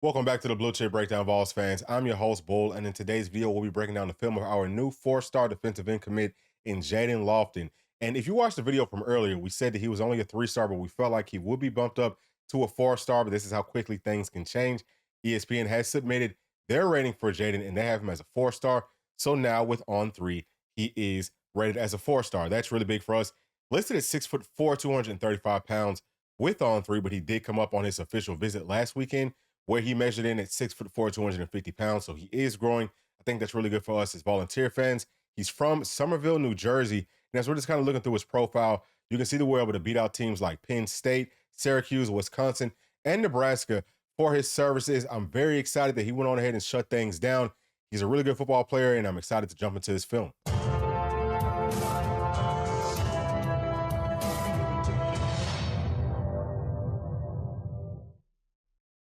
Welcome back to the Bluechip Breakdown, Vols fans. I'm your host, Bull, and in today's video, we'll be breaking down the film of our new four-star defensive end commit in Jayden Loftin. And if you watched the video from earlier, we said that he was only a three-star, but we felt like he would be bumped up to a four-star, but this is how quickly things can change. ESPN has submitted their rating for Jayden, and they have him as a four-star. So now with On3, he is rated as a four-star. That's really big for us. Listed at 6'4", 235 pounds with On3, but he did come up on his official visit last weekend, where he measured in at 6'4", 250 pounds. So he is growing. I think that's really good for us as volunteer fans. He's from Somerville, New Jersey. And as we're just kind of looking through his profile, you can see that we're able to beat out teams like Penn State, Syracuse, Wisconsin, and Nebraska for his services. I'm very excited that he went on ahead and shut things down. He's a really good football player, and I'm excited to jump into his film.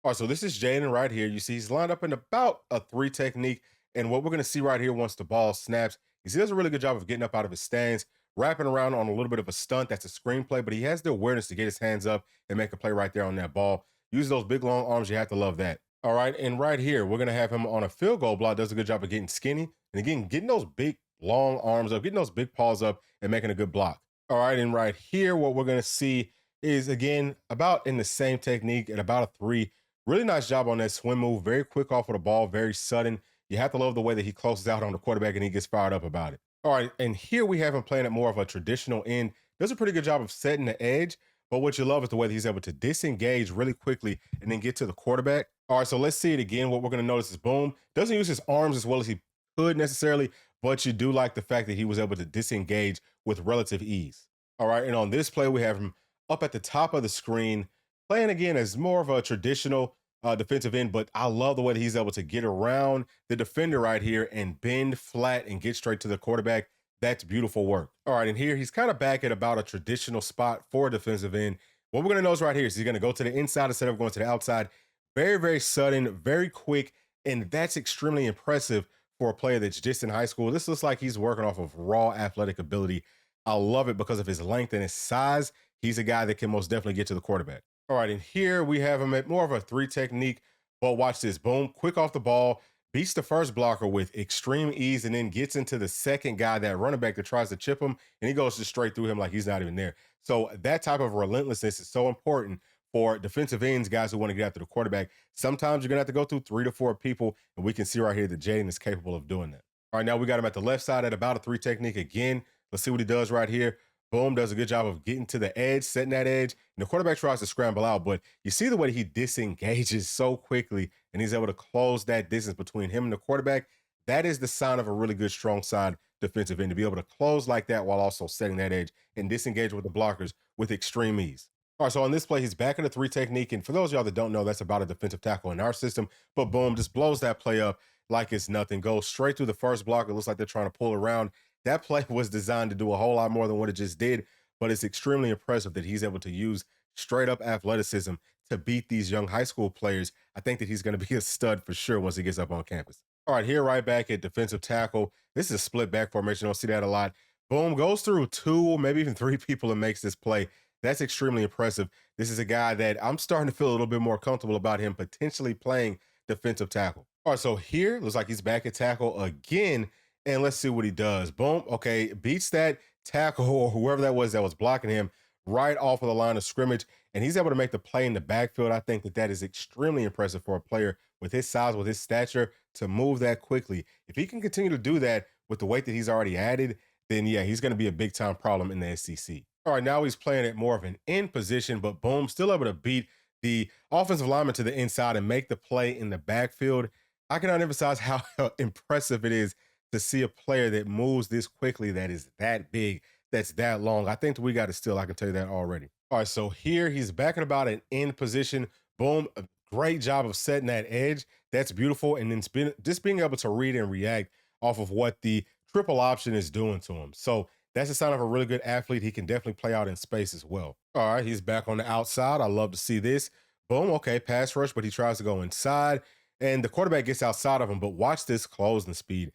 All right, so this is Jayden right here. You see he's lined up in about a three technique. And what we're going to see right here once the ball snaps, he does a really good job of getting up out of his stance, wrapping around on a little bit of a stunt. That's a screenplay, but he has the awareness to get his hands up and make a play right there on that ball. Use those big, long arms. You have to love that. All right, and right here, we're going to have him on a field goal block. Does a good job of getting skinny. And again, getting those big, long arms up, getting those big paws up and making a good block. All right, and right here, what we're going to see is, again, about in the same technique at about a three. Really nice job on that swim move. Very quick off of the ball, very sudden. You have to love the way that he closes out on the quarterback and he gets fired up about it. All right, and here we have him playing at more of a traditional end. Does a pretty good job of setting the edge, but what you love is the way that he's able to disengage really quickly and then get to the quarterback. All right, so let's see it again. What we're going to notice is, boom, doesn't use his arms as well as he could necessarily, but you do like the fact that he was able to disengage with relative ease. All right, and on this play, we have him up at the top of the screen, playing again as more of a traditional defensive end, but I love the way that he's able to get around the defender right here and bend flat and get straight to the quarterback. That's beautiful work. All right, and here he's kind of back at about a traditional spot for a defensive end. What we're going to notice right here is he's going to go to the inside instead of going to the outside. Very, very sudden, very quick, and that's extremely impressive for a player that's just in high school. This looks like he's working off of raw athletic ability. I love it because of his length and his size. He's a guy that can most definitely get to the quarterback. All right, and here we have him at more of a three technique, but watch this. Boom, quick off the ball, beats the first blocker with extreme ease, and then gets into the second guy, that running back that tries to chip him, and he goes just straight through him like he's not even there. So that type of relentlessness is so important for defensive ends, guys who want to get after the quarterback. Sometimes you're going to have to go through 3 to 4 people, and we can see right here that Jayden is capable of doing that. All right, now we got him at the left side at about a three technique again. Let's see what he does right here. Boom, does a good job of getting to the edge, setting that edge. And the quarterback tries to scramble out, but you see the way he disengages so quickly and he's able to close that distance between him and the quarterback. That is the sign of a really good strong side defensive end, to be able to close like that while also setting that edge and disengage with the blockers with extreme ease. All right, so on this play, he's back in the three technique. And for those of y'all that don't know, that's about a defensive tackle in our system. But boom, just blows that play up like it's nothing. Goes straight through the first block. It looks like they're trying to pull around. That play was designed to do a whole lot more than what it just did, but it's extremely impressive that he's able to use straight up athleticism to beat these young high school players. I think that he's going to be a stud for sure once he gets up on campus. All right, here right back at defensive tackle. This is a split back formation. Don't see that a lot. Boom, goes through 2, maybe even 3 people and makes this play. That's extremely impressive. This is a guy that I'm starting to feel a little bit more comfortable about him potentially playing defensive tackle. All right, so here looks like he's back at tackle again. And let's see what he does. Boom. Okay. Beats that tackle or whoever that was blocking him right off of the line of scrimmage. And he's able to make the play in the backfield. I think that that is extremely impressive for a player with his size, with his stature, to move that quickly. If he can continue to do that with the weight that he's already added, then yeah, he's going to be a big time problem in the SEC. All right. Now he's playing at more of an end position, but boom, still able to beat the offensive lineman to the inside and make the play in the backfield. I cannot emphasize how impressive it is to see a player that moves this quickly, that is that big, that's that long. I think that we got it still. I can tell you that already. All right, so here he's back at about an end position. Boom, a great job of setting that edge. That's beautiful. And then just being able to read and react off of what the triple option is doing to him. So that's a sign of a really good athlete. He can definitely play out in space as well. All right, he's back on the outside. I love to see this. Boom, okay, pass rush, but he tries to go inside. And the quarterback gets outside of him, but watch this closing speed.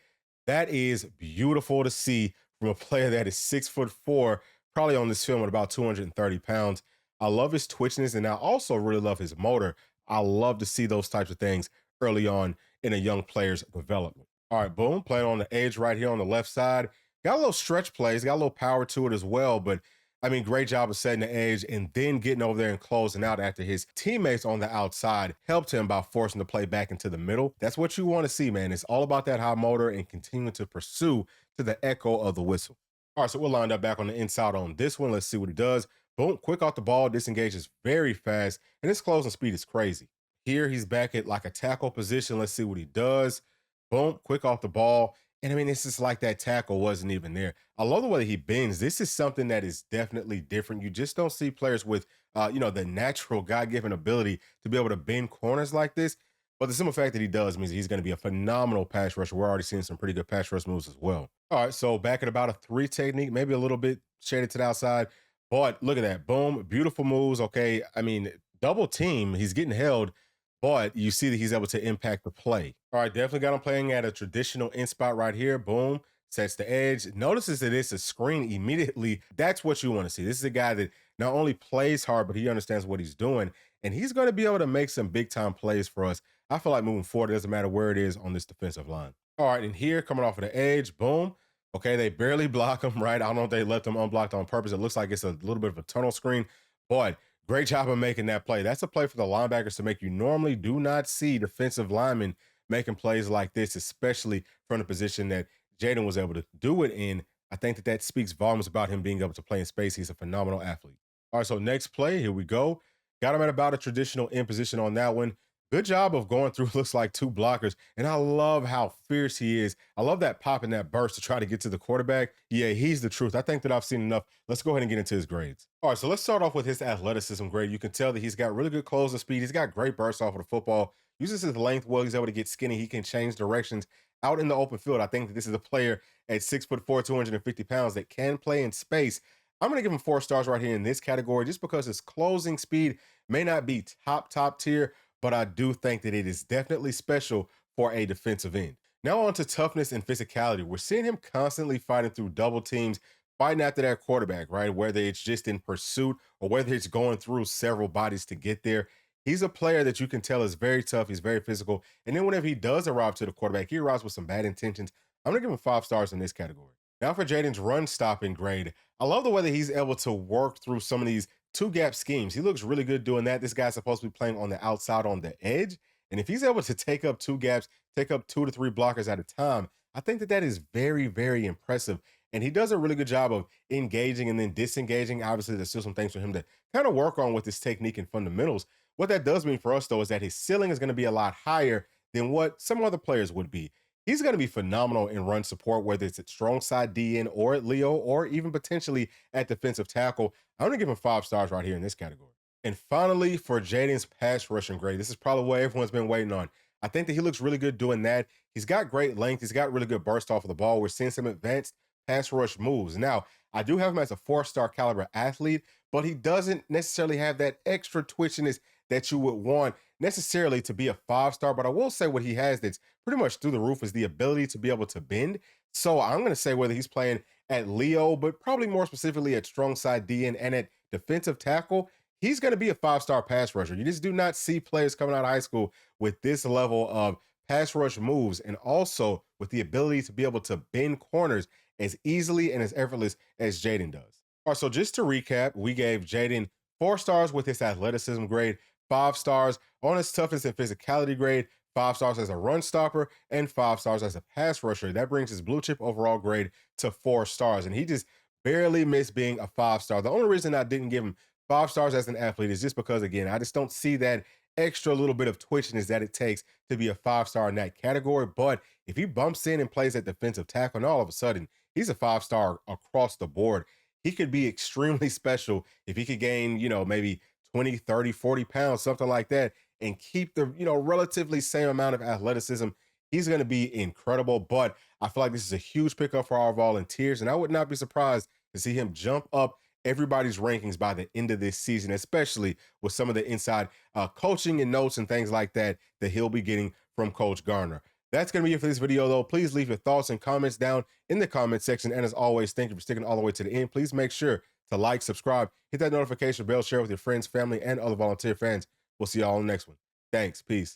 That is beautiful to see from a player that is 6'4", probably on this film at about 230 pounds. I love his twitchiness, and I also really love his motor. I love to see those types of things early on in a young player's development. All right, boom, playing on the edge right here on the left side. Got a little stretch plays, got a little power to it as well, but I mean, great job of setting the edge and then getting over there and closing out after his teammates on the outside helped him by forcing the play back into the middle. That's what you want to see, man. It's all about that high motor and continuing to pursue to the echo of the whistle. All right, so we're lined up back on the inside on this one. Let's see what he does. Boom, quick off the ball, disengages very fast, and his closing speed is crazy. Here he's back at like a tackle position. Let's see what he does. Boom, quick off the ball. And I mean, it's just like that tackle wasn't even there. I love the way that he bends. This is something that is definitely different. You just don't see players with, the natural God-given ability to be able to bend corners like this. But the simple fact that he does means that he's going to be a phenomenal pass rusher. We're already seeing some pretty good pass rush moves as well. All right, so back at about a 3 technique, maybe a little bit shaded to the outside. But look at that. Boom, beautiful moves. Okay, I mean, double team. He's getting held, but you see that he's able to impact the play. All right, definitely got him playing at a traditional in spot right here. Boom, sets the edge. Notices that it's a screen immediately. That's what you want to see. This is a guy that not only plays hard, but he understands what he's doing. And he's going to be able to make some big time plays for us. I feel like moving forward, it doesn't matter where it is on this defensive line. All right, and here coming off of the edge, boom. Okay, they barely block him, right? I don't know if they left him unblocked on purpose. It looks like it's a little bit of a tunnel screen, but great job of making that play. That's a play for the linebackers to make. You normally do not see defensive linemen making plays like this, especially from the position that Jayden was able to do it in. I think that that speaks volumes about him being able to play in space. He's a phenomenal athlete. All right, so next play, here we go. Got him at about a traditional in position on that one. Good job of going through, looks like 2 blockers. And I love how fierce he is. I love that pop and that burst to try to get to the quarterback. Yeah, he's the truth. I think that I've seen enough. Let's go ahead and get into his grades. All right, so let's start off with his athleticism grade. You can tell that he's got really good closing speed. He's got great burst off of the football. Uses his length well. He's able to get skinny. He can change directions out in the open field. I think that this is a player at 6'4", 250 pounds that can play in space. I'm going to give him 4 stars right here in this category just because his closing speed may not be top tier, but I do think that it is definitely special for a defensive end. Now on to toughness and physicality. We're seeing him constantly fighting through double teams, fighting after that quarterback, right? Whether it's just in pursuit or whether it's going through several bodies to get there. He's a player that you can tell is very tough. He's very physical. And then whenever he does arrive to the quarterback, he arrives with some bad intentions. I'm going to give him 5 stars in this category. Now for Jayden's run stopping grade. I love the way that he's able to work through some of these 2-gap schemes. He looks really good doing that. This guy's supposed to be playing on the outside on the edge. And if he's able to take up 2 gaps, take up 2 to 3 blockers at a time, I think that that is very, very impressive. And he does a really good job of engaging and then disengaging. Obviously, there's still some things for him to kind of work on with his technique and fundamentals. What that does mean for us, though, is that his ceiling is going to be a lot higher than what some other players would be. He's going to be phenomenal in run support, whether it's at strong side DN or at Leo or even potentially at defensive tackle. I'm going to give him 5 stars right here in this category. And finally, for Jayden's pass rushing grade, this is probably what everyone's been waiting on. I think that he looks really good doing that. He's got great length. He's got really good burst off of the ball. We're seeing some advanced pass rush moves. Now, I do have him as a 4-star caliber athlete, but he doesn't necessarily have that extra twitchiness that you would want necessarily to be a 5-star. But I will say what he has that's pretty much through the roof is the ability to be able to bend. So I'm going to say whether he's playing at Leo, but probably more specifically at strong side DN and at defensive tackle, he's going to be a 5-star pass rusher. You just do not see players coming out of high school with this level of pass rush moves and also with the ability to be able to bend corners as easily and as effortless as Jayden does. All right, so just to recap, we gave Jayden 4 stars with his athleticism grade, 5 stars on his toughness and physicality grade, 5 stars as a run stopper, and 5 stars as a pass rusher. That brings his blue chip overall grade to 4 stars. And he just barely missed being a 5-star. The only reason I didn't give him 5 stars as an athlete is just because, again, I just don't see that extra little bit of twitchiness that it takes to be a 5-star in that category. But if he bumps in and plays at defensive tackle, and all of a sudden he's a 5-star across the board, he could be extremely special if he could gain, maybe 20, 30, 40 pounds, something like that, and keep the, relatively same amount of athleticism. He's going to be incredible. But I feel like this is a huge pickup for our volunteers, and I would not be surprised to see him jump up everybody's rankings by the end of this season, especially with some of the inside coaching and notes and things like that that he'll be getting from Coach Garner. That's going to be it for this video, though. Please leave your thoughts and comments down in the comment section. And as always, thank you for sticking all the way to the end. Please make sure to like, subscribe, hit that notification bell, share with your friends, family, and other volunteer fans. We'll see y'all on the next one. Thanks. Peace.